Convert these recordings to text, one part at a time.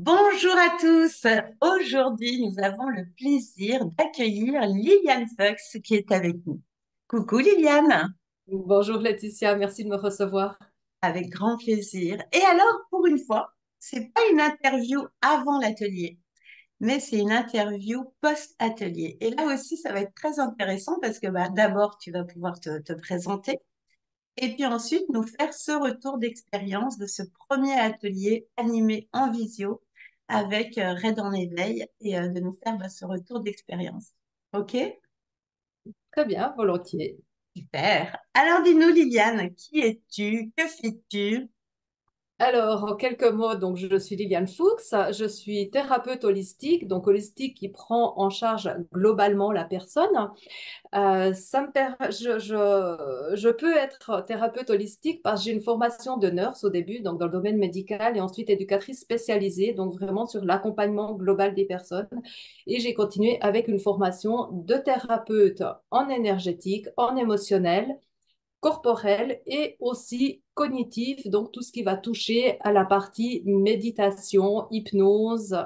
Bonjour à tous. Aujourd'hui, nous avons le plaisir d'accueillir Liliane Fox qui est avec nous. Coucou Liliane, Bonjour Laetitia, merci de me recevoir. avec grand plaisir. Et alors, pour une fois, c'est pas une interview avant l'atelier, mais c'est une interview post-atelier. Et là aussi, ça va être très intéressant parce que d'abord, tu vas pouvoir te présenter et puis ensuite nous faire ce retour d'expérience de ce premier atelier animé en visio avec Red en éveil et de nous faire ce retour d'expérience. Ok? Très bien, volontiers. Super. Alors dis-nous, Liliane, qui es-tu? Que fais-tu? Alors, en quelques mots, donc je suis Liliane Fuchs, je suis thérapeute holistique, donc holistique qui prend en charge globalement la personne. Je peux être thérapeute holistique parce que j'ai une formation de nurse au début, donc dans le domaine médical, et ensuite éducatrice spécialisée, donc vraiment sur l'accompagnement global des personnes. Et j'ai continué avec une formation de thérapeute en énergétique, en émotionnel, corporel et aussi cognitif, donc tout ce qui va toucher à la partie méditation, hypnose,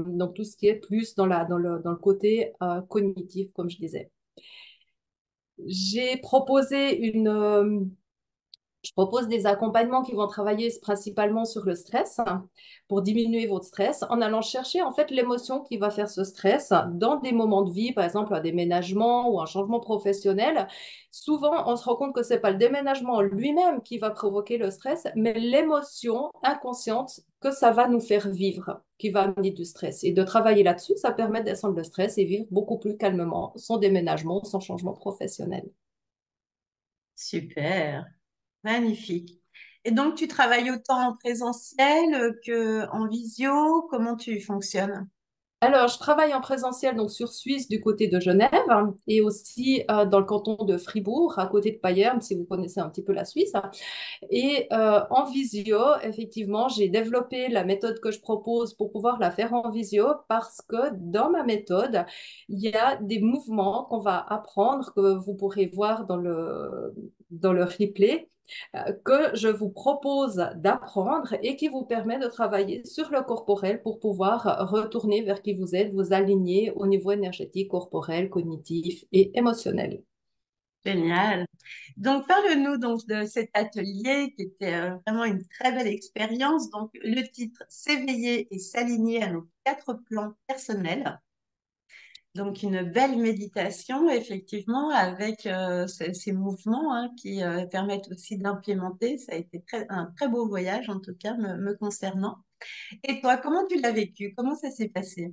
donc tout ce qui est plus dans le côté cognitif, comme je disais. J'ai proposé je propose des accompagnements qui vont travailler principalement sur le stress pour diminuer votre stress en allant chercher en fait l'émotion qui va faire ce stress dans des moments de vie, par exemple un déménagement ou un changement professionnel. Souvent, on se rend compte que c'est pas le déménagement lui-même qui va provoquer le stress, mais l'émotion inconsciente que ça va nous faire vivre, qui va amener du stress. Et de travailler là-dessus, ça permet de descendre le stress et vivre beaucoup plus calmement son déménagement, son changement professionnel. Super. Magnifique. Et donc, tu travailles autant en présentiel que en visio? Comment tu fonctionnes? Alors, je travaille en présentiel donc sur Suisse du côté de Genève et aussi dans le canton de Fribourg, à côté de Payerne, si vous connaissez un petit peu la Suisse. Et en visio, effectivement, j'ai développé la méthode que je propose pour pouvoir la faire en visio parce que dans ma méthode, il y a des mouvements qu'on va apprendre, que vous pourrez voir dans le replay que je vous propose d'apprendre et qui vous permet de travailler sur le corporel pour pouvoir retourner vers qui vous êtes, vous aligner au niveau énergétique, corporel, cognitif et émotionnel. Génial. Donc, parle-nous donc de cet atelier qui était vraiment une très belle expérience. Donc, le titre, S'éveiller et s'aligner à nos quatre plans personnels. Donc, une belle méditation, effectivement, avec ces mouvements qui permettent aussi d'implémenter. Ça a été un très beau voyage, en tout cas, me concernant. Et toi, comment tu l'as vécu? Comment ça s'est passé?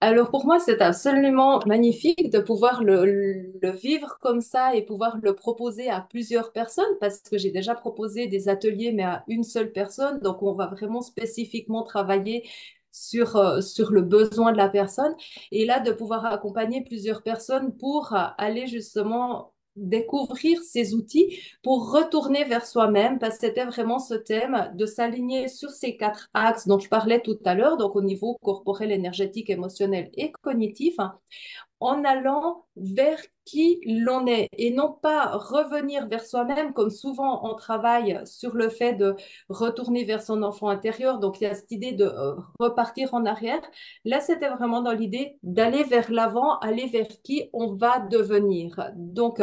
Alors pour moi, c'est absolument magnifique de pouvoir le vivre comme ça et pouvoir le proposer à plusieurs personnes parce que j'ai déjà proposé des ateliers mais à une seule personne. Donc on va vraiment spécifiquement travailler sur le besoin de la personne et là de pouvoir accompagner plusieurs personnes pour aller justement découvrir ces outils pour retourner vers soi-même, parce que c'était vraiment ce thème de s'aligner sur ces quatre axes dont je parlais tout à l'heure, donc au niveau corporel, énergétique, émotionnel et cognitif, hein, en allant vers qui l'on est et non pas revenir vers soi-même comme souvent on travaille sur le fait de retourner vers son enfant intérieur. Donc il y a cette idée de repartir en arrière. Là, c'était vraiment dans l'idée d'aller vers l'avant, aller vers qui on va devenir. Donc,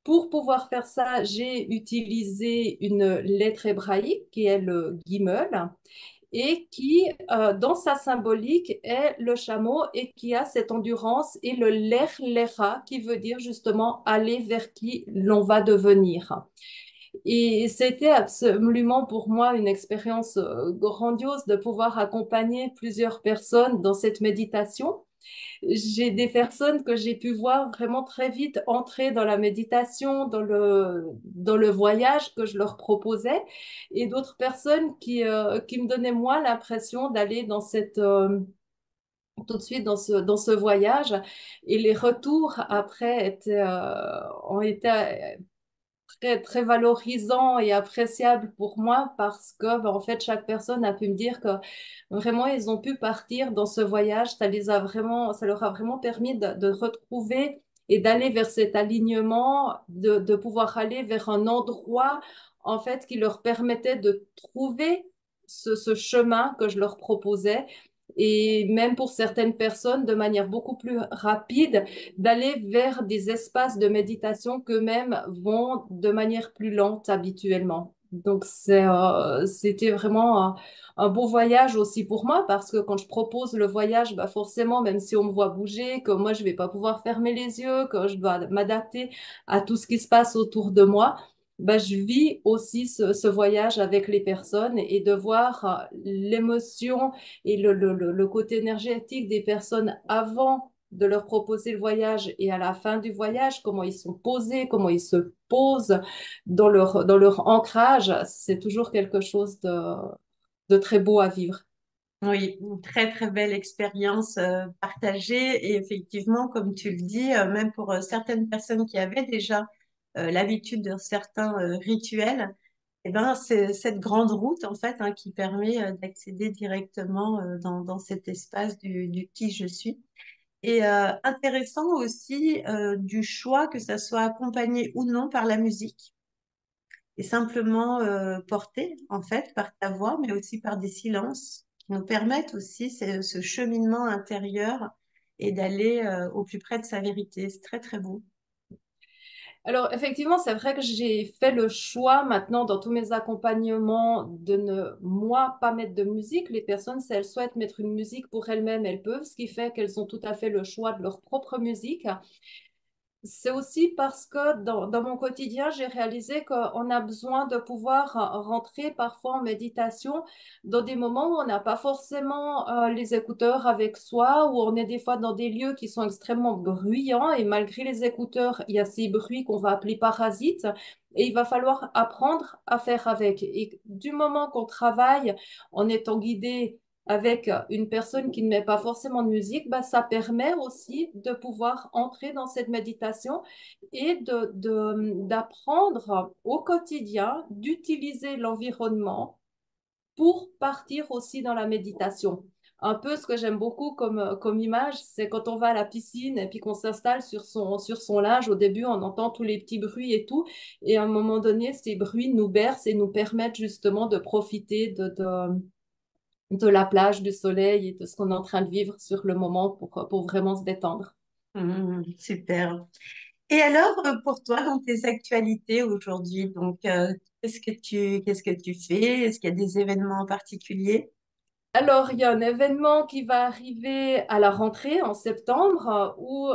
pour pouvoir faire ça, j'ai utilisé une lettre hébraïque qui est le guimel et qui, dans sa symbolique, est le chameau et qui a cette endurance et le ler lera qui veut dire justement aller vers qui l'on va devenir. Et c'était absolument pour moi une expérience grandiose de pouvoir accompagner plusieurs personnes dans cette méditation. J'ai des personnes que j'ai pu voir vraiment très vite entrer dans la méditation, dans le voyage que je leur proposais, et d'autres personnes qui me donnaient moi l'impression d'aller dans tout de suite dans ce voyage. Et les retours après ont été très, très valorisant et appréciable pour moi parce que, ben, en fait, chaque personne a pu me dire que vraiment, ils ont pu partir dans ce voyage. Ça leur a vraiment permis de retrouver et d'aller vers cet alignement, de pouvoir aller vers un endroit, en fait, qui leur permettait de trouver ce chemin que je leur proposais. Et même pour certaines personnes, de manière beaucoup plus rapide, d'aller vers des espaces de méditation qu'eux-mêmes vont de manière plus lente habituellement. Donc, c'était vraiment un beau voyage aussi pour moi parce que quand je propose le voyage, bah forcément, même si on me voit bouger, que moi, je vais pas pouvoir fermer les yeux, que je dois m'adapter à tout ce qui se passe autour de moi, bah, je vis aussi ce voyage avec les personnes et de voir l'émotion et le côté énergétique des personnes avant de leur proposer le voyage et à la fin du voyage, comment ils sont posés, comment ils se posent dans leur ancrage, c'est toujours quelque chose de très beau à vivre. Oui, une très très belle expérience partagée et effectivement, comme tu le dis, même pour certaines personnes qui avaient déjà l'habitude de certains rituels, eh ben, c'est cette grande route en fait hein, qui permet d'accéder directement dans cet espace du qui je suis. Et intéressant aussi du choix que ça soit accompagné ou non par la musique et simplement porté en fait par ta voix, mais aussi par des silences qui nous permettent aussi ce cheminement intérieur et d'aller au plus près de sa vérité. C'est très très beau. Alors, effectivement, c'est vrai que j'ai fait le choix maintenant dans tous mes accompagnements de ne, moi, pas mettre de musique. Les personnes, si elles souhaitent mettre une musique pour elles-mêmes, elles peuvent, ce qui fait qu'elles ont tout à fait le choix de leur propre musique. C'est aussi parce que dans mon quotidien, j'ai réalisé qu'on a besoin de pouvoir rentrer parfois en méditation dans des moments où on n'a pas forcément les écouteurs avec soi, où on est des fois dans des lieux qui sont extrêmement bruyants et malgré les écouteurs, il y a ces bruits qu'on va appeler parasites et il va falloir apprendre à faire avec. Et du moment qu'on travaille en étant guidé avec une personne qui ne met pas forcément de musique, bah, ça permet aussi de pouvoir entrer dans cette méditation et d'apprendre au quotidien d'utiliser l'environnement pour partir aussi dans la méditation. Un peu ce que j'aime beaucoup comme image, c'est quand on va à la piscine et puis qu'on s'installe sur son linge. Au début, on entend tous les petits bruits et tout. Et à un moment donné, ces bruits nous bercent et nous permettent justement de profiter de la plage, du soleil et de ce qu'on est en train de vivre sur le moment pour vraiment se détendre. Super. Et alors, pour toi, dans tes actualités aujourd'hui, donc, qu'est-ce que tu fais? Est-ce qu'il y a des événements en particulier? Alors, il y a un événement qui va arriver à la rentrée en septembre où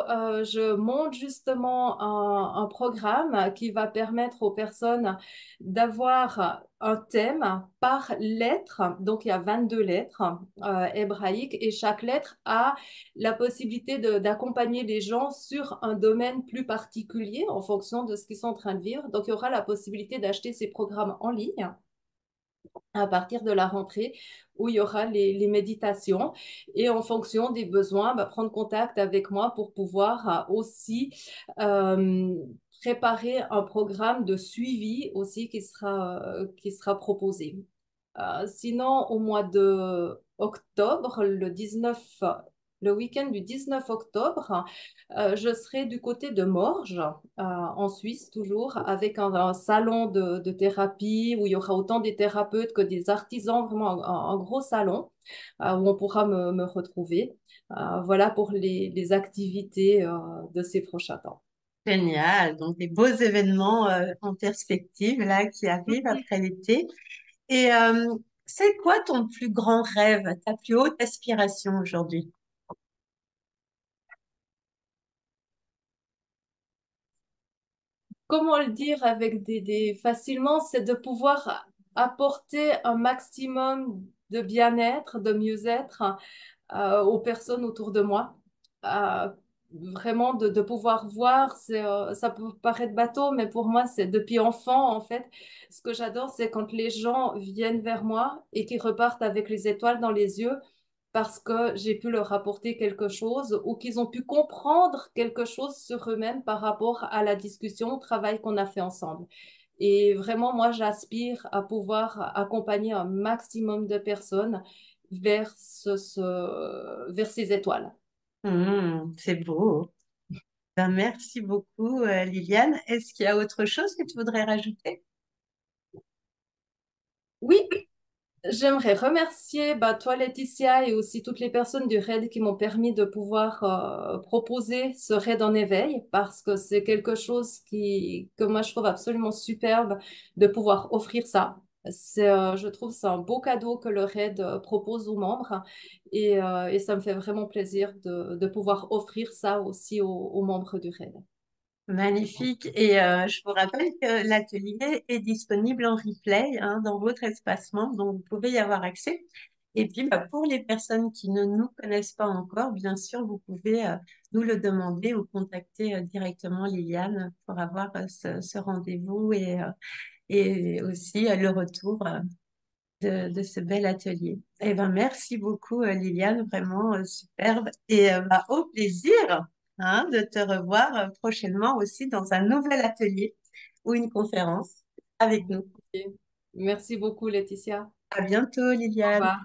je monte justement un programme qui va permettre aux personnes d'avoir un thème par lettre. Donc, il y a 22 lettres hébraïques et chaque lettre a la possibilité d'accompagner les gens sur un domaine plus particulier en fonction de ce qu'ils sont en train de vivre. Donc, il y aura la possibilité d'acheter ces programmes en ligne à partir de la rentrée où il y aura les méditations et en fonction des besoins, bah, prendre contact avec moi pour pouvoir aussi euh, préparer un programme de suivi aussi qui sera proposé. Sinon, au mois de octobre, le week-end du 19 octobre, je serai du côté de Morges, en Suisse toujours, avec un salon de thérapie où il y aura autant des thérapeutes que des artisans, vraiment un gros salon où on pourra me retrouver. Voilà pour les activités de ces prochains temps. Génial. Donc, des beaux événements en perspective là qui arrivent après l'été. Et c'est quoi ton plus grand rêve, ta plus haute aspiration aujourd'hui? Comment le dire avec facilement, c'est de pouvoir apporter un maximum de bien-être, de mieux-être aux personnes autour de moi. Euh, Vraiment de pouvoir voir, ça peut paraître bateau, mais pour moi, c'est depuis enfant, en fait. Ce que j'adore, c'est quand les gens viennent vers moi et qu'ils repartent avec les étoiles dans les yeux parce que j'ai pu leur apporter quelque chose ou qu'ils ont pu comprendre quelque chose sur eux-mêmes par rapport à la discussion, au travail qu'on a fait ensemble. Et vraiment, moi, j'aspire à pouvoir accompagner un maximum de personnes vers vers ces étoiles. C'est beau. Ben, merci beaucoup, Liliane. Est-ce qu'il y a autre chose que tu voudrais rajouter? Oui, J'aimerais remercier toi, Laetitia, et aussi toutes les personnes du RAID qui m'ont permis de pouvoir proposer ce RAID en éveil parce que c'est quelque chose que moi je trouve absolument superbe de pouvoir offrir ça. Je trouve que c'est un beau cadeau que le RAID propose aux membres et ça me fait vraiment plaisir de pouvoir offrir ça aussi aux membres du RAID. Magnifique. Et je vous rappelle que l'atelier est disponible en replay hein, dans votre espacement, donc vous pouvez y avoir accès. Et puis, pour les personnes qui ne nous connaissent pas encore, bien sûr, vous pouvez nous le demander ou contacter directement Liliane pour avoir ce rendez-vous et aussi le retour de ce bel atelier. Eh ben, merci beaucoup, Liliane, vraiment superbe. Et au plaisir hein, de te revoir prochainement aussi dans un nouvel atelier ou une conférence avec nous. Ok. Merci beaucoup, Laetitia. À bientôt, Au Liliane. revoir.